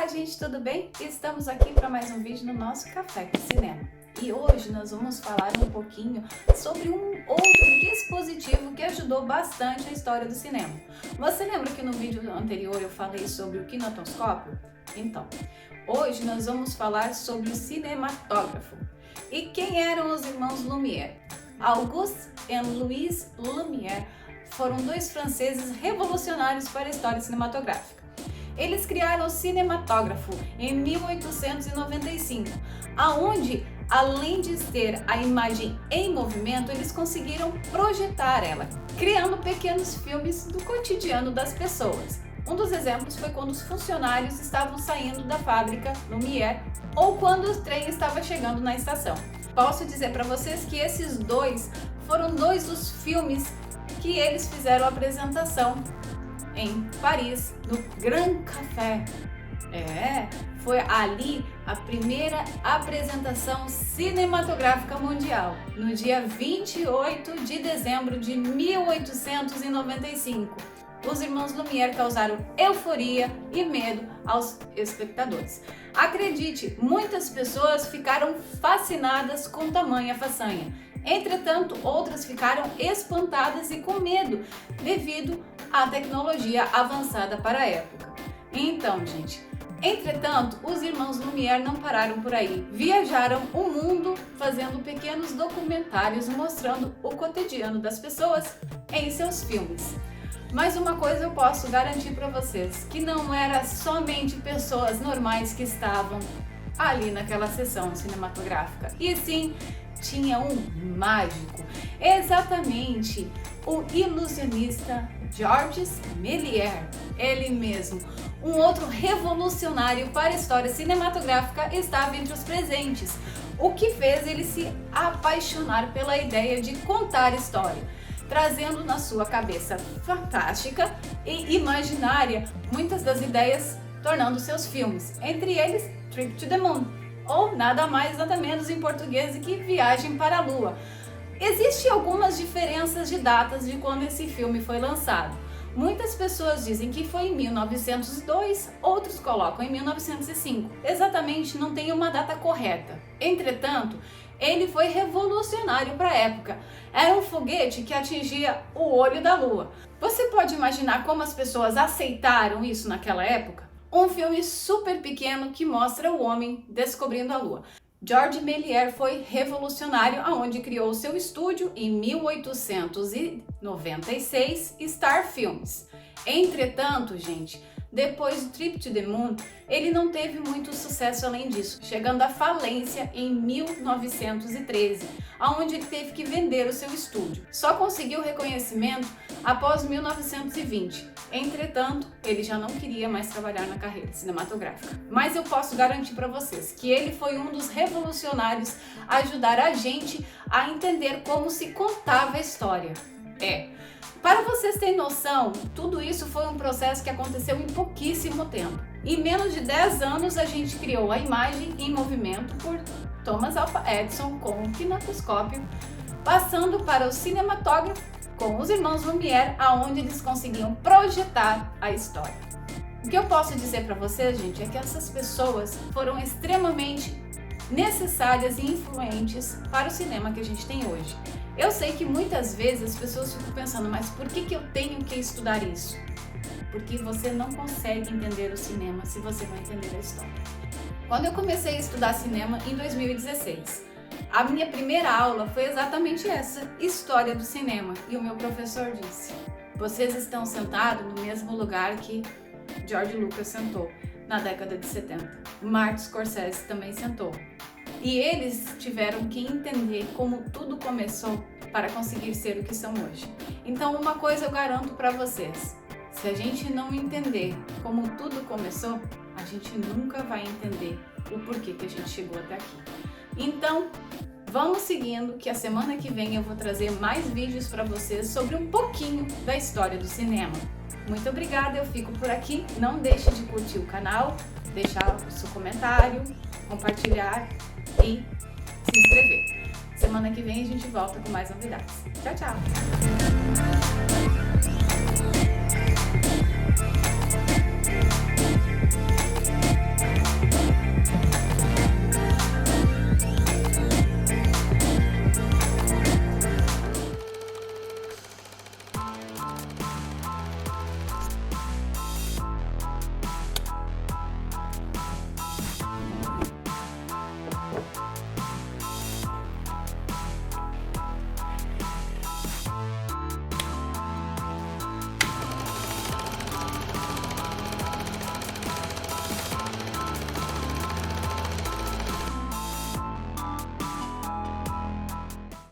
Olá gente, tudo bem? Estamos aqui para mais um vídeo no nosso Café com Cinema. E hoje nós vamos falar um pouquinho sobre um outro dispositivo que ajudou bastante a história do cinema. Você lembra que no vídeo anterior eu falei sobre o kinetoscópio? Então, hoje nós vamos falar sobre o cinematógrafo. E quem eram os irmãos Lumière? Auguste e Louis Lumière foram dois franceses revolucionários para a história cinematográfica. Eles criaram o cinematógrafo em 1895, aonde, além de ter a imagem em movimento, eles conseguiram projetar ela, criando pequenos filmes do cotidiano das pessoas. Um dos exemplos foi quando os funcionários estavam saindo da fábrica Lumière ou quando o trem estava chegando na estação. Posso dizer para vocês que esses dois foram dois dos filmes que eles fizeram a apresentação em Paris, no Grand Café. Foi ali a primeira apresentação cinematográfica mundial, no dia 28 de dezembro de 1895. Os irmãos Lumière causaram euforia e medo aos espectadores. Acredite, muitas pessoas ficaram fascinadas com tamanha façanha. Entretanto, outras ficaram espantadas e com medo devido à tecnologia avançada para a época. Então, gente, entretanto, os irmãos Lumière não pararam por aí. Viajaram o mundo fazendo pequenos documentários mostrando o cotidiano das pessoas em seus filmes. Mas uma coisa eu posso garantir para vocês, que não era somente pessoas normais que estavam ali naquela sessão cinematográfica, e sim tinha um mágico, exatamente o ilusionista Georges Méliès, ele mesmo, um outro revolucionário para a história cinematográfica, estava entre os presentes, o que fez ele se apaixonar pela ideia de contar história, trazendo na sua cabeça fantástica e imaginária muitas das ideias, tornando seus filmes, entre eles Trip to the Moon, ou nada mais nada menos em português que Viagem para a Lua. Existem algumas diferenças de datas de quando esse filme foi lançado. Muitas pessoas dizem que foi em 1902, outros colocam em 1905. Exatamente, não tem uma data correta. Entretanto, ele foi revolucionário para a época. Era um foguete que atingia o olho da Lua. Você pode imaginar como as pessoas aceitaram isso naquela época? Um filme super pequeno que mostra o homem descobrindo a Lua. Georges Méliès foi revolucionário, aonde criou seu estúdio em 1896, Star Films. Entretanto, gente, depois do Trip to the Moon, ele não teve muito sucesso além disso, chegando à falência em 1913, aonde ele teve que vender o seu estúdio. Só conseguiu reconhecimento após 1920. Entretanto, ele já não queria mais trabalhar na carreira cinematográfica. Mas eu posso garantir para vocês que ele foi um dos revolucionários a ajudar a gente a entender como se contava a história. Para vocês terem noção, tudo isso foi um processo que aconteceu em pouquíssimo tempo. Em menos de 10 anos a gente criou a imagem em movimento por Thomas Alva Edison com o kinetoscópio, passando para o cinematógrafo com os irmãos Lumière, aonde eles conseguiam projetar a história. O que eu posso dizer para vocês, gente, é que essas pessoas foram extremamente necessárias e influentes para o cinema que a gente tem hoje. Eu sei que muitas vezes as pessoas ficam pensando, mas por que eu tenho que estudar isso? Porque você não consegue entender o cinema se você não entender a história. Quando eu comecei a estudar cinema em 2016, a minha primeira aula foi exatamente essa, história do cinema, e o meu professor disse: vocês estão sentados no mesmo lugar que George Lucas sentou na década de 70. Martin Scorsese também sentou. E eles tiveram que entender como tudo começou para conseguir ser o que são hoje. Então, uma coisa eu garanto para vocês: se a gente não entender como tudo começou, a gente nunca vai entender o porquê que a gente chegou até aqui. Então, vamos seguindo, que a semana que vem eu vou trazer mais vídeos para vocês sobre um pouquinho da história do cinema. Muito obrigada, eu fico por aqui. Não deixe de curtir o canal, deixar o seu comentário, compartilhar e se inscrever. Semana que vem a gente volta com mais novidades. Tchau, tchau!